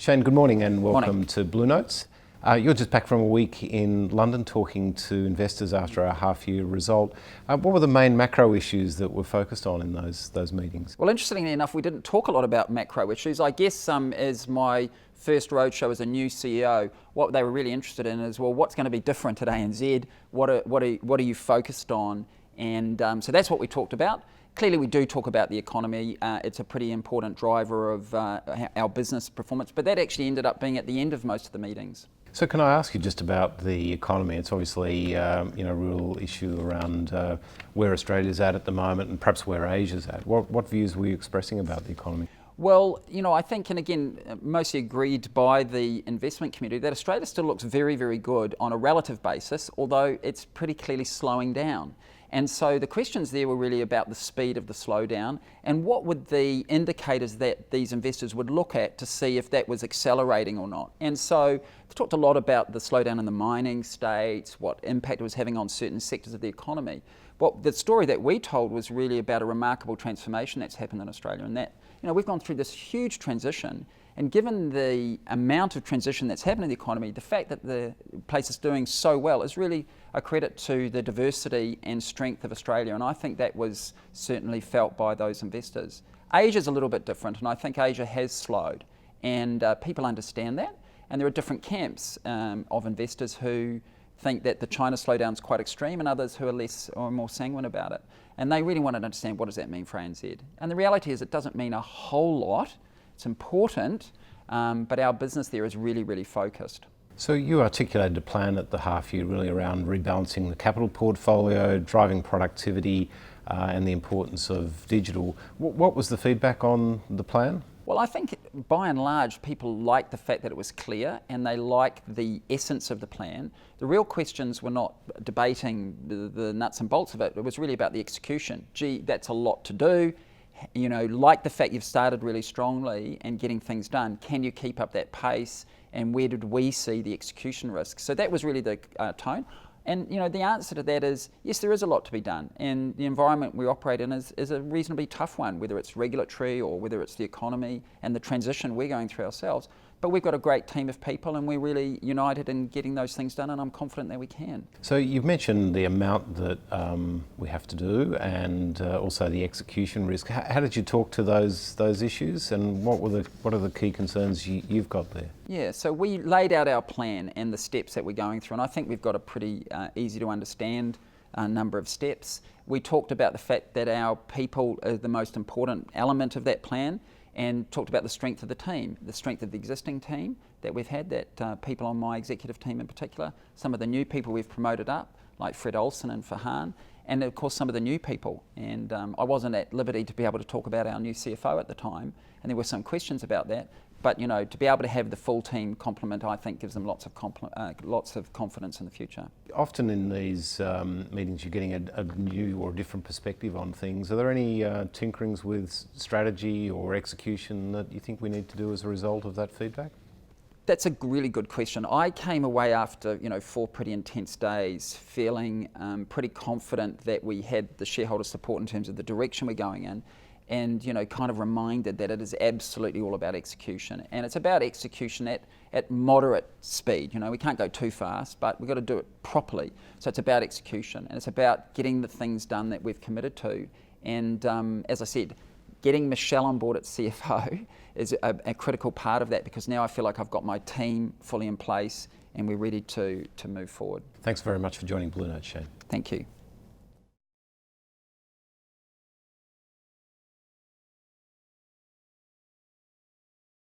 Shane, good morning and welcome Morning. to Blue Notes. You're just back from a week in London talking to investors after our half-year result. What were the main macro issues that were focused on in those meetings? Well, interestingly enough, we didn't talk a lot about macro issues. I guess as my first roadshow as a new CEO, what they were really interested in is, well, what's going to be different at ANZ? What are you focused on? And so that's what we talked about. Clearly, we do talk about the economy. It's a pretty important driver of our business performance, but that actually ended up being at the end of most of the meetings. So can I ask you just about the economy? It's obviously a real issue around where Australia's at the moment and perhaps where Asia's at. What views were you expressing about the economy? Well, I think, and again, mostly agreed by the investment community, that Australia still looks very, very good on a relative basis, although it's pretty clearly slowing down. And so the questions there were really about the speed of the slowdown and what would the indicators that these investors would look at to see if that was accelerating or not. And so they talked a lot about the slowdown in the mining states, what impact it was having on certain sectors of the economy. But the story that we told was really about a remarkable transformation that's happened in Australia, and that we've gone through this huge transition. And given the amount of transition that's happened in the economy, the fact that the place is doing so well is really a credit to the diversity and strength of Australia. And I think that was certainly felt by those investors. Asia's a little bit different, and I think Asia has slowed. And people understand that. And there are different camps of investors who think that the China slowdown is quite extreme and others who are less or more sanguine about it. And they really want to understand, what does that mean for ANZ? And the reality is it doesn't mean a whole lot. It's important, but our business there is really, really focused. So you articulated a plan at the half year really around rebalancing the capital portfolio, driving productivity and the importance of digital. What was the feedback on the plan? Well, I think by and large people liked the fact that it was clear and they liked the essence of the plan. The real questions were not debating the nuts and bolts of it. It was really about the execution. Gee, that's a lot to do. Like the fact you've started really strongly and getting things done, can you keep up that pace, and where did we see the execution risks? So that was really the tone. And the answer to that is, yes, there is a lot to be done, and the environment we operate in is a reasonably tough one, whether it's regulatory or whether it's the economy and the transition we're going through ourselves. But we've got a great team of people and we're really united in getting those things done, and I'm confident that we can. So you've mentioned the amount that we have to do and also the execution risk. How did you talk to those issues, and what are the key concerns you've got there? Yeah, so we laid out our plan and the steps that we're going through, and I think we've got a pretty easy to understand number of steps. We talked about the fact that our people are the most important element of that plan, and talked about the strength of the team, the strength of the existing team that we've had, that people on my executive team in particular, some of the new people we've promoted up, like Fred Olsen and Farhan, and of course some of the new people. And I wasn't at liberty to be able to talk about our new CFO at the time, and there were some questions about that. But to be able to have the full team complement, I think, gives them lots of confidence in the future. Often in these meetings, you're getting a new or different perspective on things. Are there any tinkerings with strategy or execution that you think we need to do as a result of that feedback? That's a really good question. I came away after 4 pretty intense days, feeling pretty confident that we had the shareholder support in terms of the direction we're going in. And kind of reminded that it is absolutely all about execution, and it's about execution at moderate speed. We can't go too fast, but we've got to do it properly. So it's about execution, and it's about getting the things done that we've committed to. And as I said, getting Michelle on board at CFO is a critical part of that, because now I feel like I've got my team fully in place and we're ready to move forward. Thanks very much for joining Blue Note, Shane. Thank you.